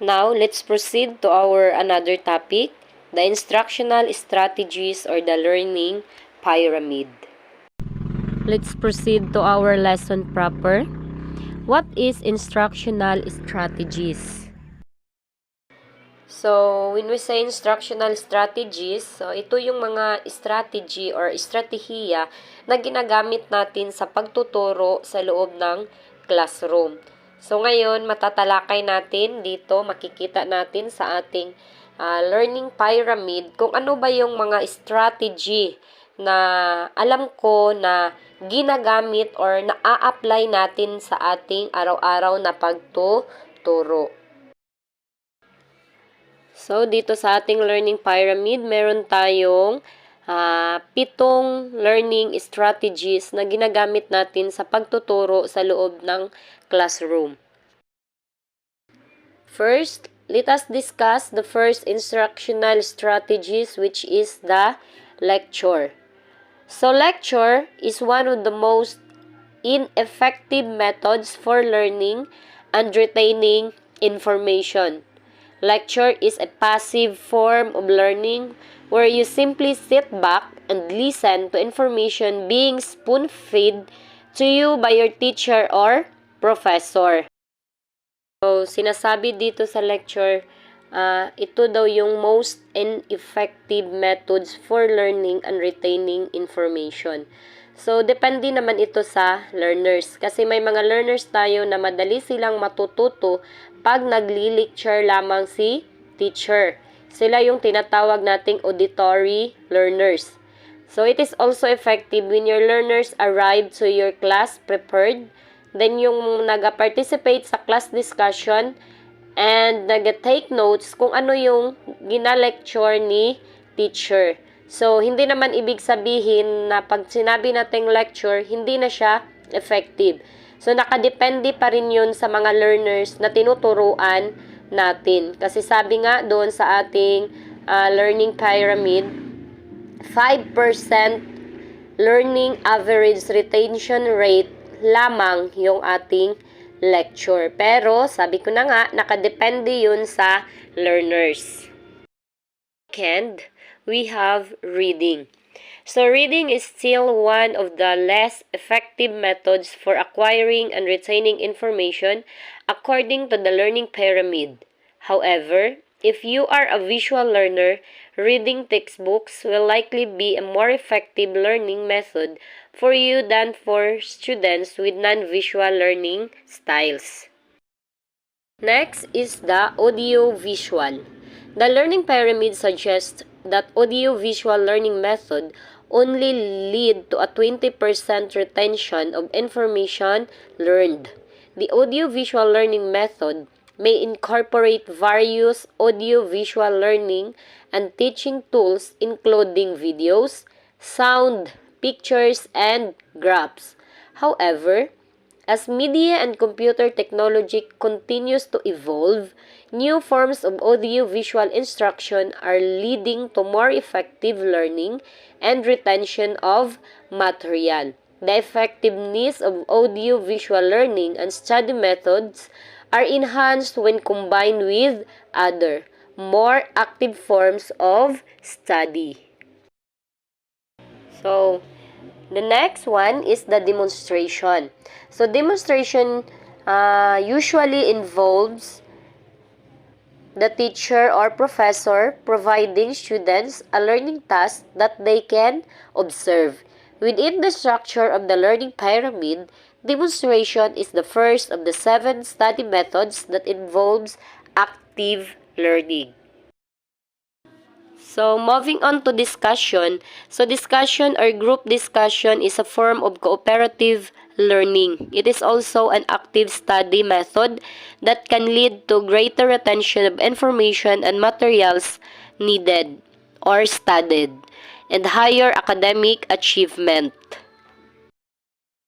Now, let's proceed to our another topic, the instructional strategies or the learning pyramid. Let's proceed to our lesson proper. What is instructional strategies? So, when we say instructional strategies, so ito yung mga strategy or estratehiya na ginagamit natin sa pagtuturo sa loob ng classroom. So, ngayon, matatalakay natin dito, makikita natin sa ating learning pyramid kung ano ba yung mga strategy na alam ko na ginagamit or na-apply natin sa ating araw-araw na pagtuturo. So, dito sa ating learning pyramid, meron tayong 7 learning strategies na ginagamit natin sa pagtuturo sa loob ng classroom. First, let us discuss the first instructional strategies, which is the lecture. So, lecture is one of the most ineffective methods for learning and retaining information. Lecture is a passive form of learning where you simply sit back and listen to information being spoon-fed to you by your teacher or professor. So, sinasabi dito sa lecture, ito daw yung most ineffective methods for learning and retaining information. So, depende naman ito sa learners. Kasi may mga learners tayo na madali silang matututo pag nagli-lecture lamang si teacher. Sila yung tinatawag nating auditory learners. So, it is also effective when your learners arrive to your class prepared. Then, yung nag-participate sa class discussion and nag-take notes kung ano yung gina-lecture ni teacher. So, hindi naman ibig sabihin na pag sinabi nating lecture, hindi na siya effective. So, nakadepende pa rin yun sa mga learners na tinuturuan natin. Kasi sabi nga doon sa ating learning pyramid, 5% learning average retention rate lamang yung ating lecture. Pero, sabi ko na nga, nakadepende yun sa learners. Second, we have reading. So, reading is still one of the less effective methods for acquiring and retaining information according to the learning pyramid. However, if you are a visual learner, reading textbooks will likely be a more effective learning method for you than for students with non-visual learning styles. Next is the audio-visual. The learning pyramid suggests that audio-visual learning method only lead to a 20% retention of information learned. The audio-visual learning method may incorporate various audio-visual learning and teaching tools including videos, sound, pictures, and graphs. However, as media and computer technology continues to evolve, new forms of audio-visual instruction are leading to more effective learning and retention of material. The effectiveness of audio-visual learning and study methods are enhanced when combined with other, more active forms of study. So, the next one is the demonstration. So, demonstration usually involves the teacher or professor providing students a learning task that they can observe. Within the structure of the learning pyramid, demonstration is the first of the 7 study methods that involves active learning. So, moving on to discussion. So, discussion or group discussion is a form of cooperative learning. It is also an active study method that can lead to greater retention of information and materials needed or studied and higher academic achievement.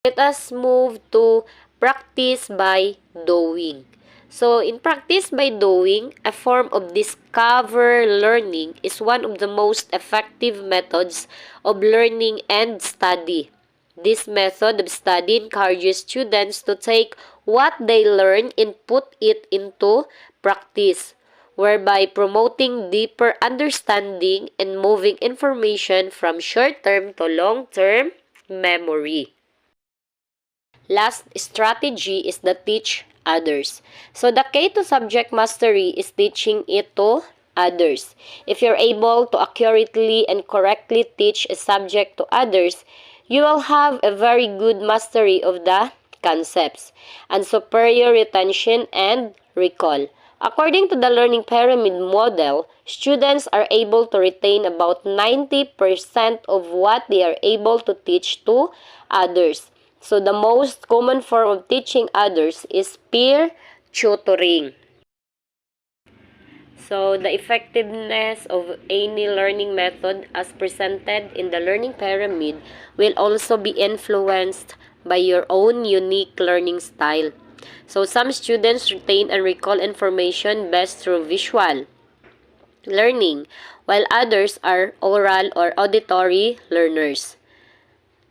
Let us move to practice by doing. So, in practice by doing, a form of discover learning is one of the most effective methods of learning and study. This method of study encourages students to take what they learn and put it into practice, whereby promoting deeper understanding and moving information from short-term to long-term memory. Last strategy is the teach others. So the key to subject mastery is teaching it to others. If you're able to accurately and correctly teach a subject to others, you will have a very good mastery of the concepts and superior retention and recall. According to the learning pyramid model, students are able to retain about 90% of what they are able to teach to others. So the most common form of teaching others is peer tutoring. So the effectiveness of any learning method as presented in the learning pyramid will also be influenced by your own unique learning style. So some students retain and recall information best through visual learning, while others are oral or auditory learners.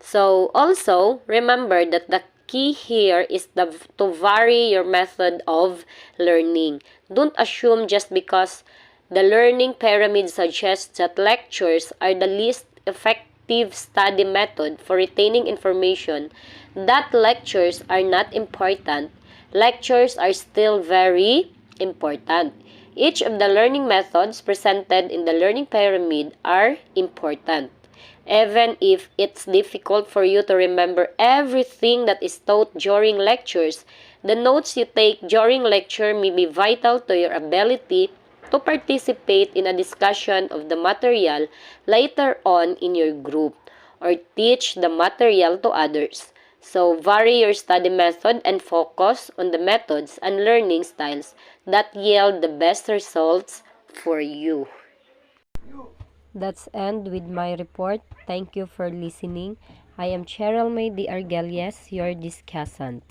So also remember that the key here is to vary your method of learning. Don't assume just because the learning pyramid suggests that lectures are the least effective study method for retaining information that lectures are not important. Lectures are still very important. Each of the learning methods presented in the learning pyramid are important. Even if it's difficult for you to remember everything that is taught during lectures, the notes you take during lecture may be vital to your ability to participate in a discussion of the material later on in your group or teach the material to others. So, vary your study method and focus on the methods and learning styles that yield the best results for you. That's end with my report. Thank you for listening. I am Cheryl May de Argelies, your discussant.